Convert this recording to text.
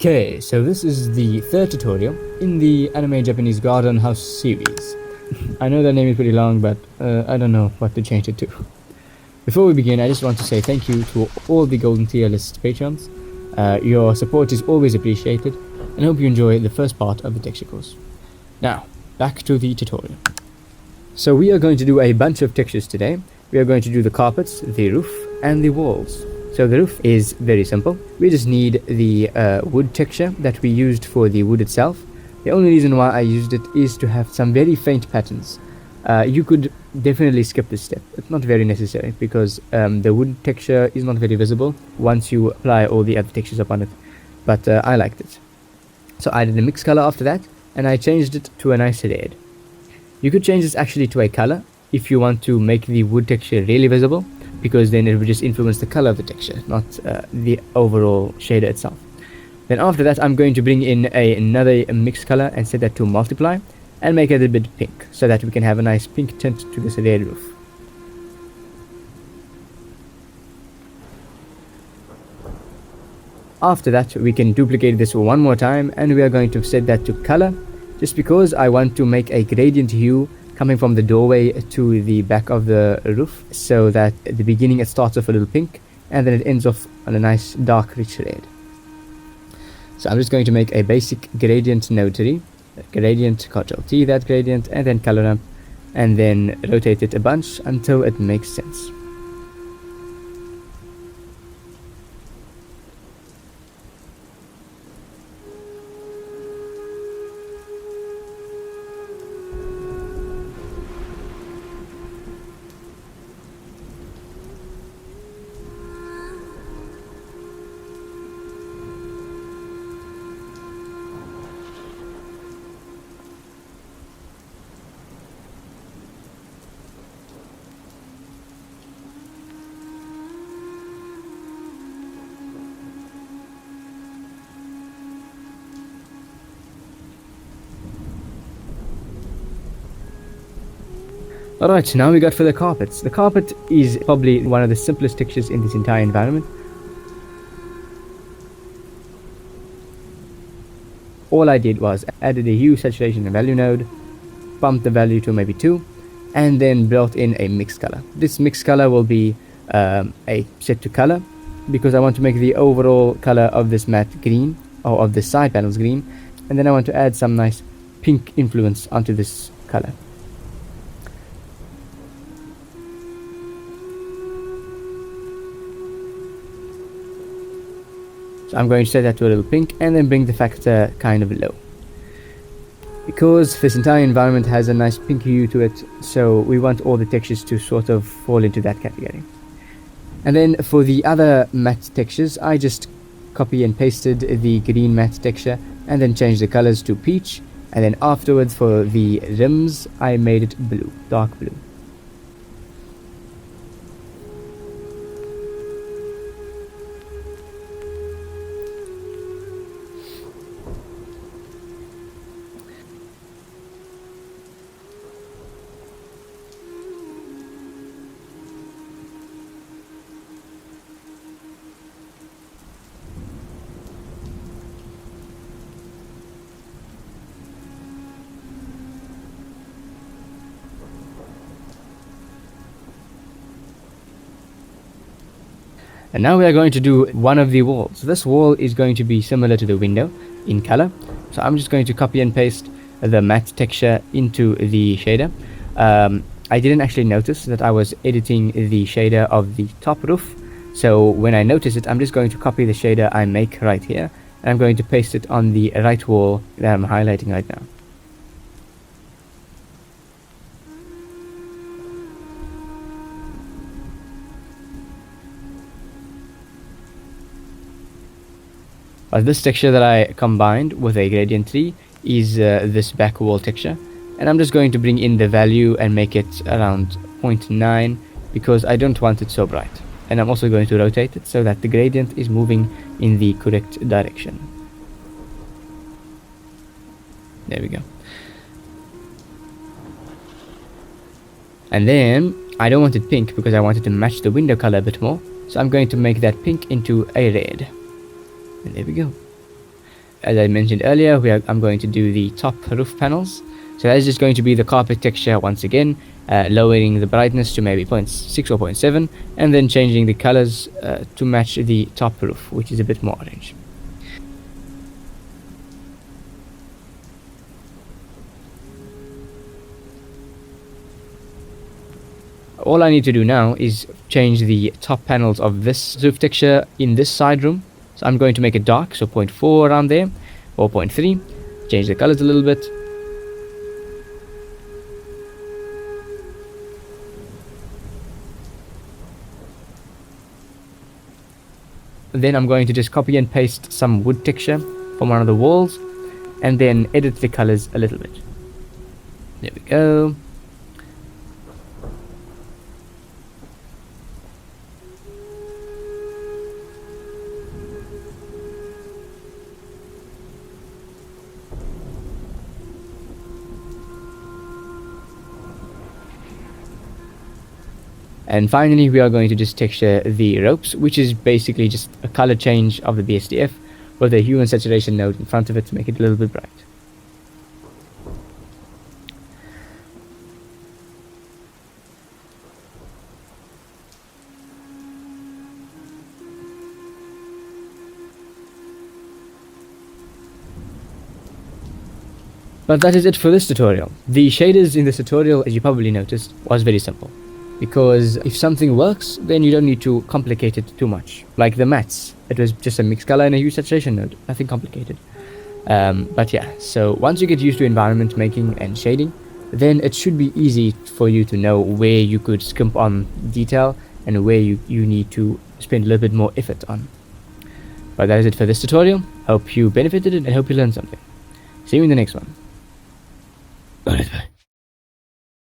Okay, so this is the third tutorial in the Anime Japanese Garden House series. I know the name is pretty long, but I don't know what to change it to. Before we begin, I just want to say thank you to all the Golden Tier List patrons. Your support is always appreciated, and I hope you enjoy the first part of the texture course. Now, back to the tutorial. So we are going to do a bunch of textures today. We are going to do the carpets, the roof, and the walls. So the roof is very simple. We just need the wood texture that we used for the wood itself. The only reason why I used it is to have some very faint patterns. You could definitely skip this step. It's not very necessary because the wood texture is not very visible once you apply all the other textures upon it. But I liked it. So I did a mix color after that, and I changed it to a nice red. You could change this actually to a color if you want to make the wood texture really visible, because then it would just influence the color of the texture, not the overall shader itself. Then after that, I'm going to bring in another mix color and set that to multiply and make it a bit pink so that we can have a nice pink tint to this red roof. After that, we can duplicate this one more time, and we are going to set that to color, just because I want to make a gradient hue coming from the doorway to the back of the roof, so that at the beginning it starts off a little pink and then it ends off on a nice dark rich red. So I'm just going to make a basic gradient notary, gradient, Ctrl T that gradient, and then color ramp, and then rotate it a bunch until it makes sense. Alright, now we got for the carpets. The carpet is probably one of the simplest textures in this entire environment. All I did was added a hue, saturation, and value node, bumped the value to maybe 2, and then brought in a mix color. This mix color will be a set to color, because I want to make the overall color of this matte green, or of the side panels green, and then I want to add some nice pink influence onto this color. So I'm going to set that to a little pink and then bring the factor kind of low, because this entire environment has a nice pink hue to it, so we want all the textures to sort of fall into that category. And then for the other matte textures, I just copy and pasted the green matte texture and then changed the colors to peach, and then afterwards for the rims I made it blue, dark blue. And now we are going to do one of the walls. This wall is going to be similar to the window in color. So I'm just going to copy and paste the matte texture into the shader. I didn't actually notice that I was editing the shader of the top roof. So when I notice it, I'm just going to copy the shader I make right here, and I'm going to paste it on the right wall that I'm highlighting right now. This texture that I combined with a gradient tree is this back wall texture, and I'm just going to bring in the value and make it around 0.9 because I don't want it so bright. And I'm also going to rotate it so that the gradient is moving in the correct direction. There we go. And then I don't want it pink because I want it to match the window color a bit more, so I'm going to make that pink into a red. And there we go. as I mentioned earlier, I'm going to do the top roof panels. So that is just going to be the carpet texture once again, lowering the brightness to maybe 0.6 or 0.7, and then changing the colors to match the top roof, which is a bit more orange. All I need to do now is change the top panels of this roof texture in this side room. So I'm going to make it dark, so 0.4 around there, or 0.3. Change the colors a little bit. Then I'm going to just copy and paste some wood texture from one of the walls, and then edit the colors a little bit. There we go. And finally, we are going to just texture the ropes, which is basically just a color change of the BSDF with a hue and saturation node in front of it to make it a little bit bright. But that is it for this tutorial. The shaders in this tutorial, as you probably noticed, was very simple. Because if something works, then you don't need to complicate it too much. Like the mats, it was just a mixed color and a hue saturation node, nothing complicated. But yeah, so once you get used to environment making and shading, then it should be easy for you to know where you could skimp on detail and where you need to spend a little bit more effort on. But that is it for this tutorial. Hope you benefited and hope you learned something. See you in the next one.